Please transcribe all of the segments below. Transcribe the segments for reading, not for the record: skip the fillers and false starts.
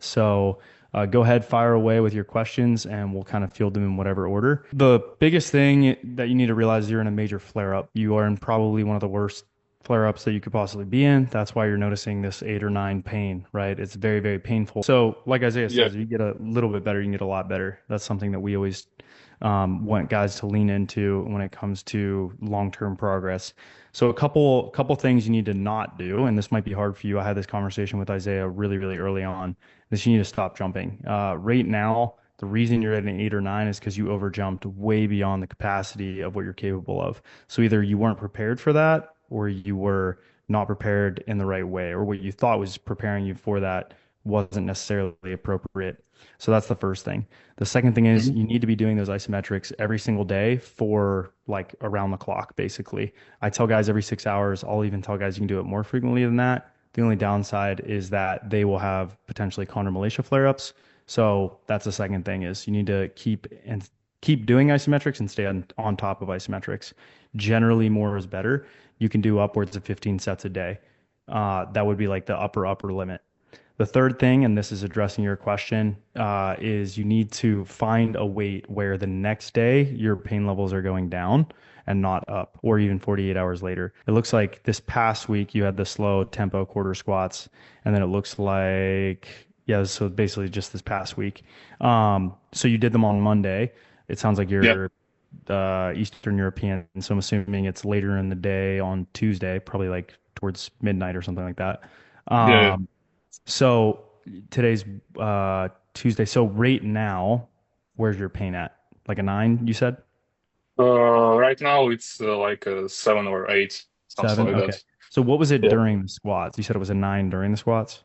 So go ahead, fire away with your questions, and we'll kind of field them in whatever order. The biggest thing that you need to realize is you're in a major flare up. You are in probably one of the worst flare ups that you could possibly be in. That's why you're noticing this 8 or 9 pain, right? It's very, very painful. So, like Isaiah Yeah. says, if you get a little bit better, you can get a lot better. That's something that we always want guys to lean into when it comes to long-term progress. So a couple things you need to not do, and this might be hard for you. I had this conversation with Isaiah really, really early on. This you need to stop jumping. Right now, the reason you're at an 8 or 9 is because you overjumped way beyond the capacity of what you're capable of. So either you weren't prepared for that, or you were not prepared in the right way, or what you thought was preparing you for that wasn't necessarily appropriate. So that's the first thing. The second thing is Mhm. you need to be doing those isometrics every single day for like around the clock, basically. I tell guys every 6 hours. I'll even tell guys you can do it more frequently than that. The only downside is that they will have potentially chondromalacia flare-ups. So that's the second thing is you need to keep doing isometrics and stay on top of isometrics. Generally, more is better. You can do upwards of 15 sets a day. That would be like the upper limit. The third thing, and this is addressing your question, is you need to find a weight where the next day your pain levels are going down and not up, or even 48 hours later. It looks like this past week you had the slow tempo quarter squats, and then it looks like, yeah, so basically just this past week. So you did them on Monday. It sounds like Yeah. you're Eastern European, so I'm assuming it's later in the day on Tuesday, probably like towards midnight or something like that. Yeah. Yeah. Um, so today's Tuesday. So right now, where's your pain at? Like a 9, you said? Right now it's like a 7 or 8, something 7? like Okay. that. So what was it Yeah. during the squats? You said it was a 9 during the squats?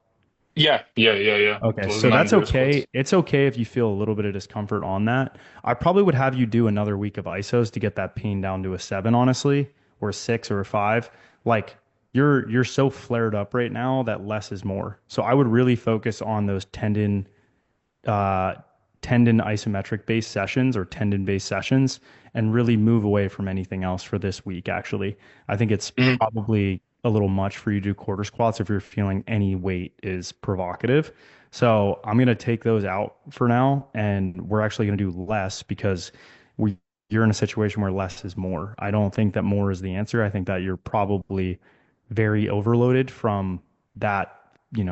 Yeah. Yeah. Yeah. Yeah. It Okay, was so nine that's beer okay. squats. It's okay if you feel a little bit of discomfort on that. I probably would have you do another week of ISOs to get that pain down to a 7, honestly, or a 6 or a 5. Like you're so flared up right now that less is more. So I would really focus on those uh, tendon isometric based sessions or tendon based sessions and really move away from anything else for this week, actually. I think it's Mhm. probably a little much for you to do quarter squats if you're feeling any weight is provocative. So I'm going to take those out for now, and we're actually going to do less because we you're in a situation where less is more. I don't think that more is the answer. I think that you're probably very overloaded from that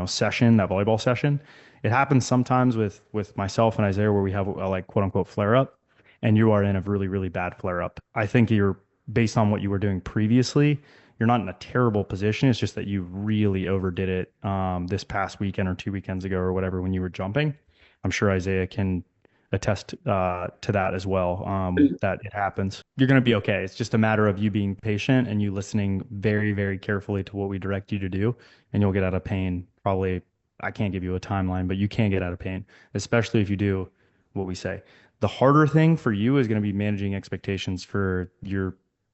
session, that volleyball session. It happens sometimes with myself and Isaiah where we have a like quote unquote flare up, and you are in a really really bad flare up. I think you're based on what you were doing previously. You're not in a terrible position. It's just that you really overdid it this past weekend or 2 weekends ago or whatever when you were jumping. I'm sure Isaiah can attest to that as well. That it happens. You're going to be okay. It's just a matter of you being patient and you listening very, very carefully to what we direct you to do, and you'll get out of pain. Probably, I can't give you a timeline, but you can get out of pain, especially if you do what we say. The harder thing for you is going to be managing expectations for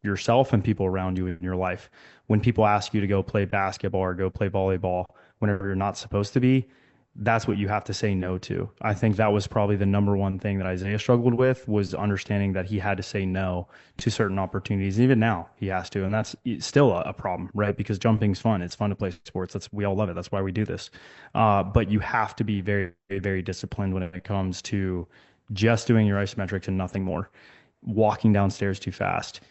yourself and people around you in your life. When people ask you to go play basketball or go play volleyball whenever you're not supposed to be, that's what you have to say no to. I think that was probably the number one thing that Isaiah struggled with was understanding that he had to say no to certain opportunities. And even now he has to, and that's still a problem, right? Because jumping's fun. It's fun to play sports. We all love it. That's why we do this. But you have to be very, very disciplined when it comes to just doing your isometrics and nothing more. Walking downstairs too fast,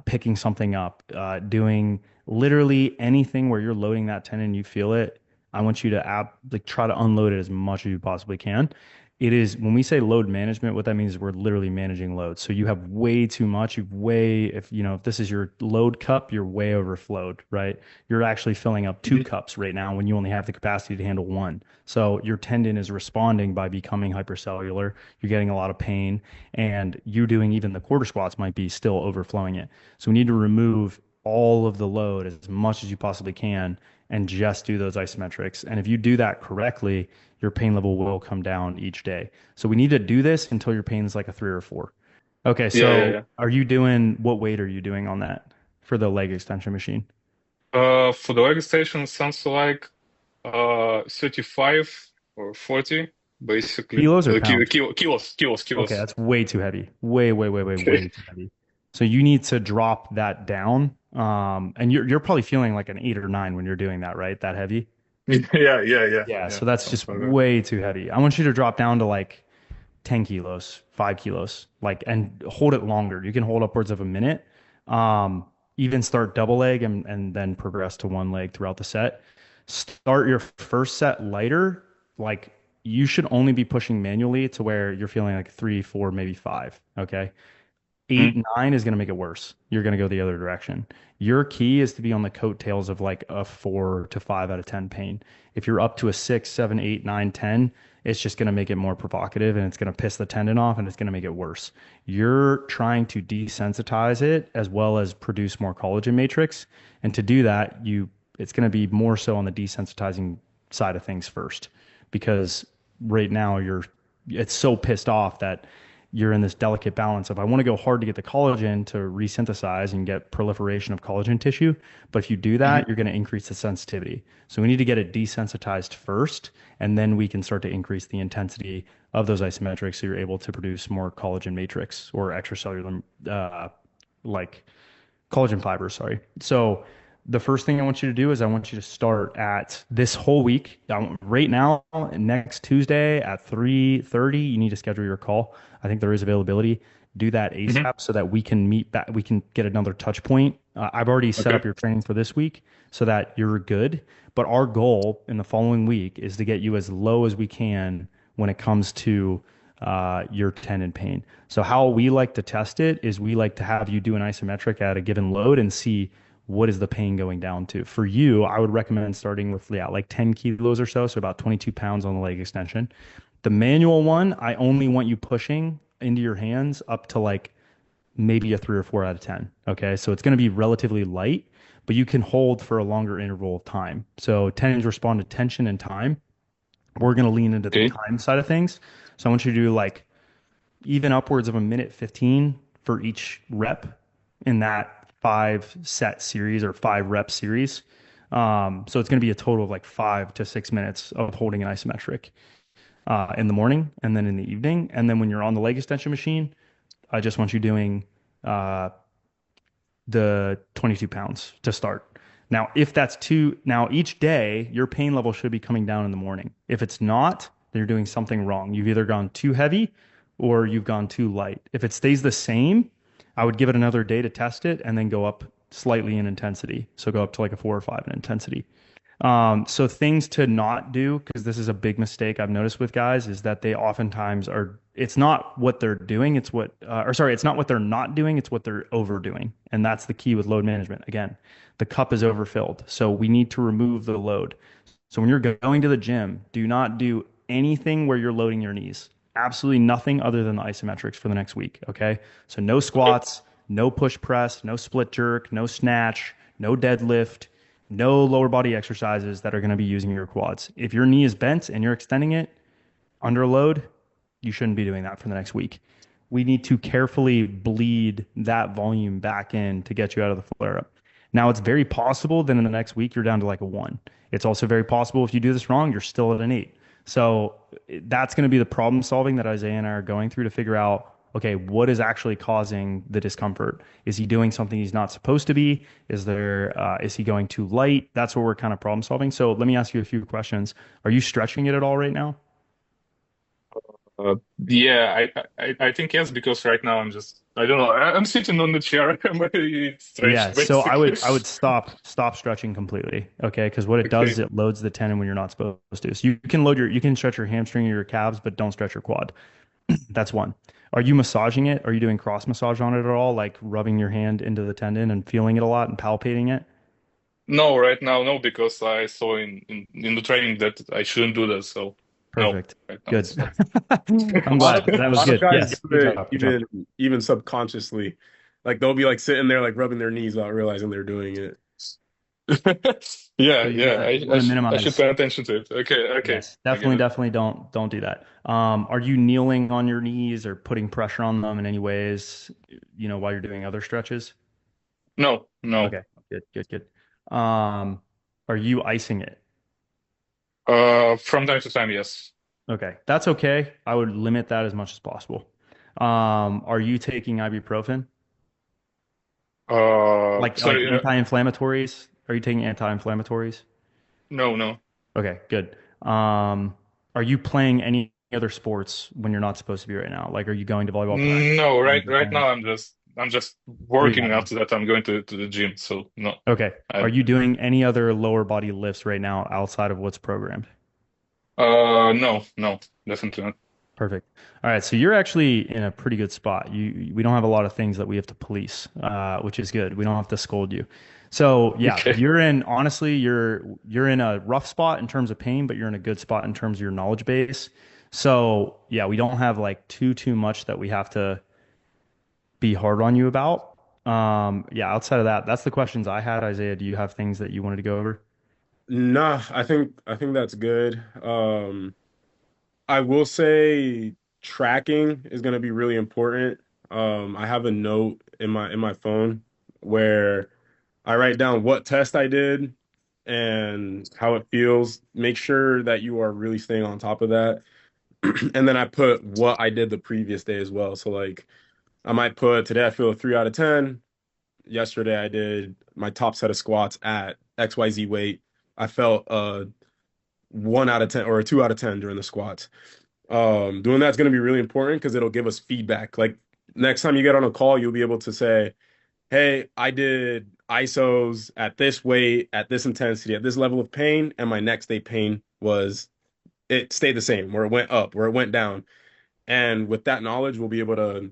picking something up, doing literally anything where you're loading that tendon, you feel it. I want you to like try to unload it as much as you possibly can. It is when we say load management, what that means is we're literally managing load. So you have way too much. If this is your load cup, you're way overflowed, right? You're actually filling up two Mhm. cups right now when you only have the capacity to handle one. So your tendon is responding by becoming hypercellular. You're getting a lot of pain, and you doing even the quarter squats might be still overflowing it. So we need to remove all of the load as much as you possibly can and just do those isometrics. And if you do that correctly, your pain level will come down each day. So we need to do this until your pain is like a 3 or 4. Okay, Yeah. Yeah. so Yeah. what weight are you doing on that for the leg extension machine? For the leg station, sounds like 35 or 40, basically. Kilos or pounds? Kilos. Okay, that's way too heavy. Way, way, way, way, way too heavy. So you need to drop that down. And you're probably feeling like an 8 or 9 when you're doing that, right? That heavy? Yeah, Yeah. so that's Sounds just like that. way too heavy. I want you to drop down to like 10 kilos, 5 kilos, like, and hold it longer. You can hold upwards of a minute. Um, Even start double leg and then progress to one leg throughout the set. Start your first set lighter. Like, you should only be pushing manually to where you're feeling like three, four, maybe five. Okay. Mm, 8, 9 is going to make it worse. You're going to go the other direction. Your key is to be on the coattails of like a 4 to 5 out of 10 pain. If you're up to a 6, 7, 8, 9, 10, it's just going to make it more provocative and it's going to piss the tendon off and it's going to make it worse. You're trying to desensitize it as well as produce more collagen matrix. And to do that, it's going to be more so on the desensitizing side of things first because right now it's so pissed off that you're in this delicate balance of I want to go hard to get the collagen to resynthesize and get proliferation of collagen tissue. But if you do mhm. that, you're going to increase the sensitivity. So we need to get it desensitized first, and then we can start to increase the intensity of those isometrics so you're able to produce more collagen matrix or extracellular like collagen fibers, sorry. So the first thing I want you to do is I want you to start at this whole week. Right now, next Tuesday at 3:30, you need to schedule your call. I think there is availability. Do that Mhm. ASAP so that we can meet back, we can get another touch point. I've already set Okay. up your training for this week so that you're good. But our goal in the following week is to get you as low as we can when it comes to your tendon pain. So how we like to test it is we like to have you do an isometric at a given load and see what is the pain going down to. For you, I would recommend starting with like 10 kilos or so, so about 22 pounds on the leg extension. The manual one, I only want you pushing into your hands up to like maybe a 3 or 4 out of 10. Okay, so it's going to be relatively light, but you can hold for a longer interval of time. So tendons respond to tension and time. We're going to lean into the Okay. time side of things. So I want you to do like even upwards of a minute 15 for each rep in that 5 set series or 5 rep series. So it's going to be a total of like 5 to 6 minutes of holding an isometric in the morning and then in the evening. And then when you're on the leg extension machine, I just want you doing uh, the 22 pounds to start. Now, if that's now each day, your pain level should be coming down in the morning. If it's not, then you're doing something wrong. You've either gone too heavy or you've gone too light. If it stays the same, I would give it another day to test it and then go up slightly in intensity. So go up to like a 4 or 5 in intensity. So things to not do, because this is a big mistake I've noticed with guys, is that they oftentimes are, it's not what they're doing, it's what, or sorry, it's not what they're not doing, it's what they're overdoing. And that's the key with load management. Again, the cup is overfilled. So we need to remove the load. So when you're going to the gym, do not do anything where you're loading your knees. Absolutely nothing other than the isometrics for the next week. Okay. So no Okay. squats, no push press, no split jerk, no snatch, no deadlift, no lower body exercises that are going to be using your quads. If your knee is bent and you're extending it under load, you shouldn't be doing that for the next week. We need to carefully bleed that volume back in to get you out of the flare up. Now, it's very possible that in the next week you're down to like a 1. It's also very possible if you do this wrong, you're still at an 8. So that's going to be the problem solving that Isaiah and I are going through to figure out, okay, what is actually causing the discomfort? Is he doing something he's not supposed to be? Is he going too light? That's what we're kind of problem solving. So let me ask you a few questions. Are you stretching it at all right now? Yeah, I think yes, because right now I'm just I don't know. I'm sitting on the chair. It's Yeah, stretched so basically. I would stop stretching completely. Okay, because what it does is Okay. it loads the tendon when you're not supposed to. So you can stretch your hamstring or your calves, but don't stretch your quad. That's one. Are you massaging it? Are you doing cross massage on it at all, like rubbing your hand into the tendon and feeling it a lot and palpating it? No, right now, no, because I saw in the training that I shouldn't do that. So no, Perfect. right now Good. it's not. I'm A lot of glad. That a was lot of good. guys Yes. do Good it job. Good job. even subconsciously. Like they'll be like sitting there like rubbing their knees without realizing they're doing it. Yeah, So yeah. you want to I should minimize. pay attention to it. Okay, okay. Yes, I get it. definitely don't do that. Are you kneeling on your knees or putting pressure on them in any ways, while you're doing other stretches? No, no. Okay, good. Um, are you icing it? From time to time, yes. Okay, that's okay. I would limit that as much as possible. Are you taking ibuprofen? Like Sorry. anti-inflammatories? Are you taking anti-inflammatories? No, no. Okay, good. Um, are you playing any other sports when you're not supposed to be right now? Like, are you going to volleyball practice? No, Are you right going now I'm just working. rehabbing? After that, I'm going to the gym. So no, Okay. Are I you doing any other lower body lifts right now outside of what's programmed? no, definitely not. Perfect. All right, so you're actually in a pretty good spot. We don't have a lot of things that we have to police, which is good. We don't have to scold you. So yeah, Okay. you're in honestly, you're in a rough spot in terms of pain, but you're in a good spot in terms of your knowledge base. So yeah, we don't have like too much that we have to be hard on you about. Yeah, outside of that, that's the questions I had. Isaiah, do you have things that you wanted to go over? Nah, I think that's good. I will say tracking is going to be really important. I have a note in my phone where I write down what test I did and how it feels. Make sure that you are really staying on top of that. And then I put what I did the previous day as well. So like I might put today I feel a 3 out of 10. Yesterday I did my top set of squats at XYZ weight. I felt a 1 out of 10 or a 2 out of 10 during the squats. Doing that's going to be really important because it'll give us feedback. Like next time you get on a call, you'll be able to say, "Hey, I did ISOs at this weight, at this intensity, at this level of pain, and my next day pain was it stayed the same, where it went up, where it went down." And with that knowledge, we'll be able to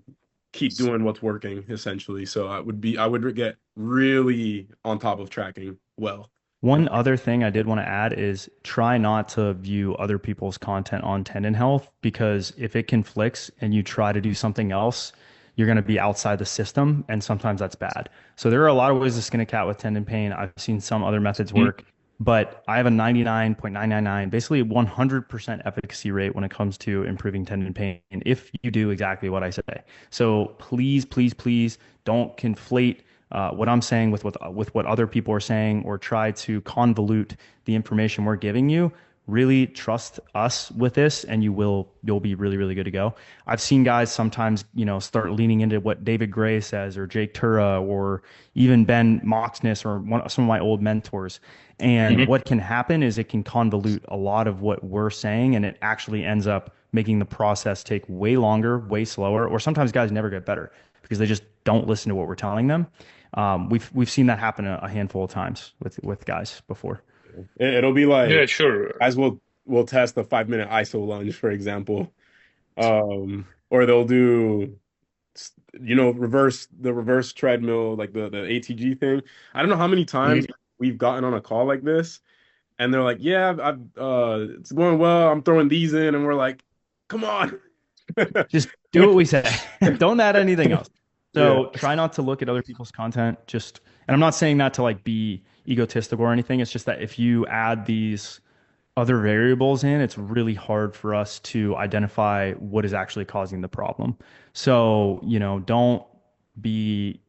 keep doing what's working essentially. So I would get really on top of tracking well. One other thing I did want to add is try not to view other people's content on tendon health because if it conflicts and you try to do something else, you're going to be outside the system, and sometimes that's bad. So there are a lot of ways to skin a cat with tendon pain. I've seen some other methods Mm. work, but I have a 99.999, basically 100% efficacy rate when it comes to improving tendon pain if you do exactly what I say. So please, please, please don't conflate what I'm saying with what other people are saying, or try to convolute the information we're giving you. Really trust us with this, and you'll be really really good to go. I've seen guys sometimes start leaning into what David Gray says, or Jake Tura, or even Ben Moxness, or some of my old mentors. And Mhm. what can happen is it can convolute a lot of what we're saying, and it actually ends up making the process take way longer, way slower, or sometimes guys never get better because they just don't listen to what we're telling them. We've seen that happen a handful of times with guys before. It'll be Yeah, like sure. as we'll test the 5 minute ISO lunge, for example. Or they'll do reverse treadmill, like the ATG thing. I don't know how many times Mhm. we've gotten on a call like this, and they're like, "Yeah, it's going well. I'm throwing these in," and we're like, "Come on." Just do what we say. Don't add anything else. Yeah. So try not to look at other people's content. And I'm not saying that to like be egotistical or anything. It's just that if you add these other variables in, it's really hard for us to identify what is actually causing the problem. So, don't be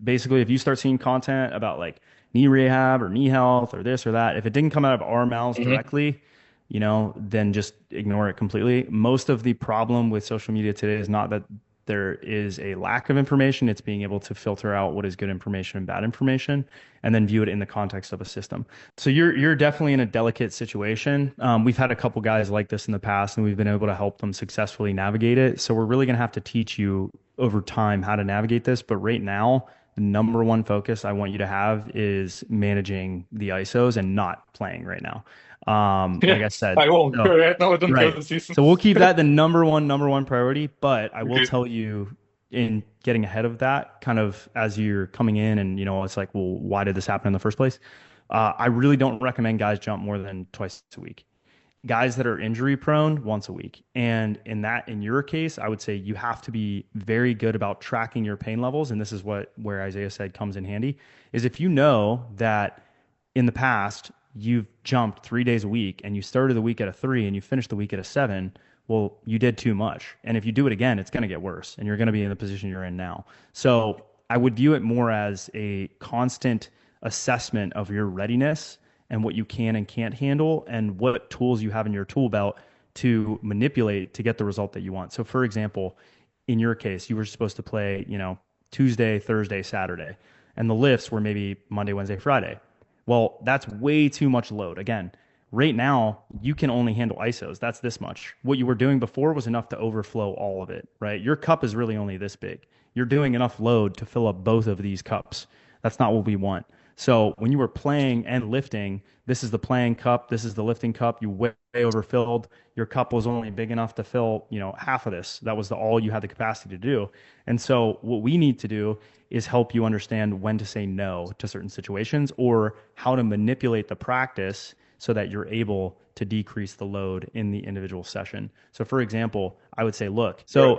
basically, if you start seeing content about like knee rehab or knee health or this or that, if it didn't come out of our mouths Mhm. directly, then just ignore it completely. Most of the problem with social media today is not that there is a lack of information, it's being able to filter out what is good information and bad information and then view it in the context of a system. So you're definitely in a delicate situation. We've had a couple guys like this in the past, and we've been able to help them successfully navigate it. So we're really going to have to teach you over time how to navigate this. But right now, the number one focus I want you to have is managing the ISOs and not playing right now. Like Yeah, I said, I won't. so Right now, I don't have right. the season. So we'll keep that the number one priority. But I will Okay. tell you, in getting ahead of that, kind of as you're coming in, and it's like, well, why did this happen in the first place? I really don't recommend guys jump more than twice a week. Guys that are injury prone, once a week. And in your case, I would say you have to be very good about tracking your pain levels. And this is where Isaiah said comes in handy, is if you know that in the past you've jumped 3 days a week and you started the week at a 3 and you finished the week at a 7, well, you did too much. And if you do it again, it's going to get worse and you're going to be in the position you're in now. So I would view it more as a constant assessment of your readiness and what you can and can't handle and what tools you have in your tool belt to manipulate to get the result that you want. So for example, in your case, you were supposed to play, Tuesday, Thursday, Saturday, and the lifts were maybe Monday, Wednesday, Friday. Well, that's way too much load. Again, Right now, you can only handle ISOs. That's this much. What you were doing before was enough to overflow all of it, right? Your cup is really only this big. You're doing enough load to fill up both of these cups. That's not what we want. So when you were playing and lifting, this is the playing cup, this is the lifting cup. You way overfilled. Your cup was only big enough to fill, half of this. That was all you had the capacity to do. And so what we need to do is help you understand when to say no to certain situations or how to manipulate the practice so that you're able to decrease the load in the individual session. So for example, Right.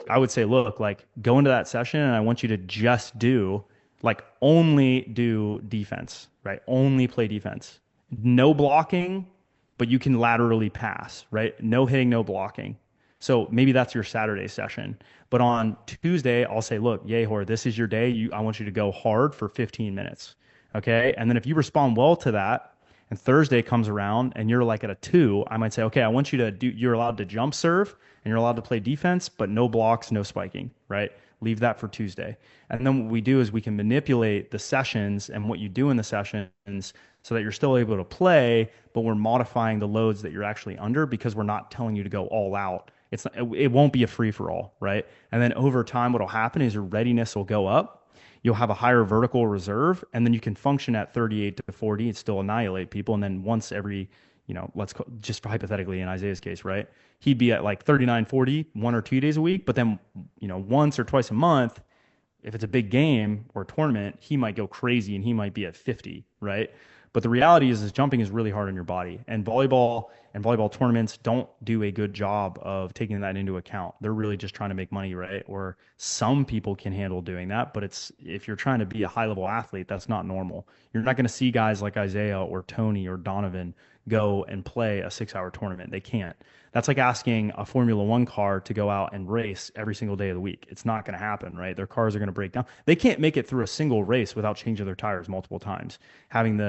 I would say, look, like go into that session and I want you to just do like only do defense, right? Only play defense. No blocking, but you can laterally pass, right? No hitting, no blocking. So maybe that's your Saturday session. But on Tuesday, I'll say, look, Yehor, this is your day. I want you to go hard for 15 minutes. Okay. And then if you respond well to that, and Thursday comes around and you're like at a 2, I might say, okay, I want you to do, you're allowed to jump serve and you're allowed to play defense, but no blocks, no spiking, right? Leave that for Tuesday. And then what we do is we can manipulate the sessions and what you do in the sessions so that you're still able to play, but we're modifying the loads that you're actually under because we're not telling you to go all out. It won't be a free for all, right? And then over time, what'll happen is your readiness will go up. You'll have a higher vertical reserve, and then you can function at 38 to 40 and still annihilate people. And then once every, let's call, just hypothetically in Isaiah's case, right? He'd be at like 39, 40, 1 or 2 days a week. But then, once or twice a month, if it's a big game or a tournament, he might go crazy and he might be at 50, right? But the reality is jumping is really hard on your body. And volleyball tournaments don't do a good job of taking that into account. They're really just trying to make money, right? Or some people can handle doing that, but it's if you're trying to be a high level athlete, that's not normal. You're not going to see guys like Isaiah or Tony or Donovan go and play a 6 hour tournament. They can't. That's like asking a Formula One car to go out and race every single day of the week. It's not going to happen, right? Their cars are going to break down. They can't make it through a single race without changing their tires multiple times, having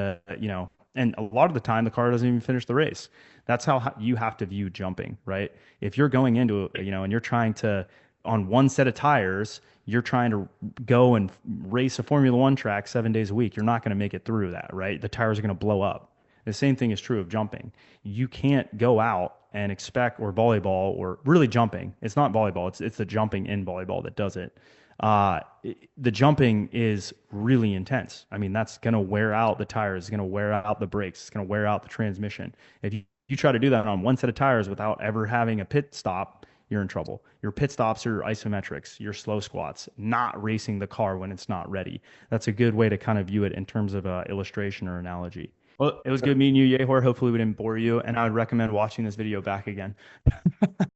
and a lot of the time the car doesn't even finish the race. That's how you have to view jumping, right? If you're going into, and you're trying to, on one set of tires, you're trying to go and race a Formula One track 7 days a week, you're not going to make it through that, right? The tires are going to blow up. The same thing is true of jumping. You can't go out and expect, or volleyball, or really jumping. It's not volleyball. It's the jumping in volleyball that does it. The jumping is really intense. I mean, that's going to wear out the tires. It's going to wear out the brakes. It's going to wear out the transmission. If you try to do that on one set of tires without ever having a pit stop, you're in trouble. Your pit stops are isometrics, your slow squats, not racing the car when it's not ready. That's a good way to kind of view it in terms of illustration or analogy. Well, it was good meeting you, Yehor. Hopefully we didn't bore you, and I would recommend watching this video back again.